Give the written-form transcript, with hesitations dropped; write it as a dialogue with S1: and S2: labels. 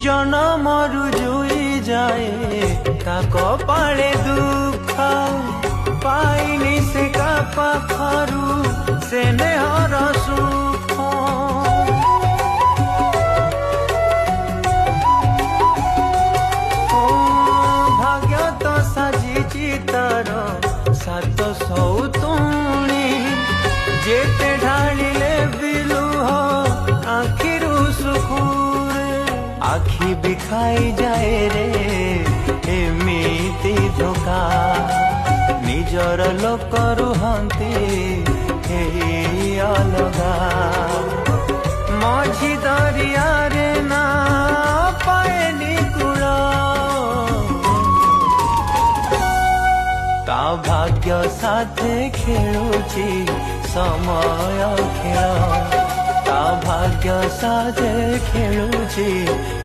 S1: জনমরু জুই যায় তা কপালে দুঃখ পাইনি সে কা পাখরু সে নেহর সুখ ভাগ্য তো সাজিছি তার সাত সৌতুণী যেতে ঢালিলে বিলুহ আখিরু সুখুরে আখি বিখাই যায় রে এমিতি ধোকা নিজর লোক রুহନ୍ତି এই অলগা মঝি দরিয়ারে না পাଏନି কূଳ তা ভাগ্য সাথে খেলুছি সময় খেল তা ভাগ্য সাথে খেলুছি